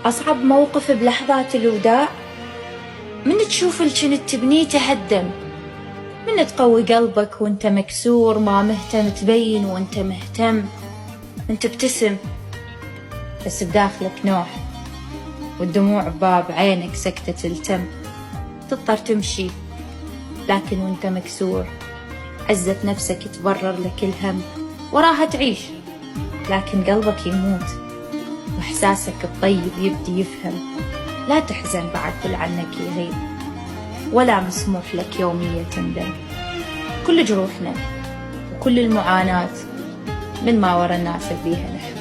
أصعب موقف بلحظات الوداع من تشوف اللي كنت تبنيه تهدم، من تقوي قلبك وانت مكسور ما مهتم تبين وانت مهتم، من تبتسم بس بداخلك نوح والدموع بباب عينك سكتة تلتم، تضطر تمشي لكن وانت مكسور، عزة نفسك تبرر لك الهم، وراها تعيش لكن قلبك يموت وإحساسك الطيب يبدي يفهم. لا تحزن بعد كل عنك يغيب، ولا مسموح لك يومية تندم. كل جروحنا وكل المعاناة من ما ورا الناس بيها نحن.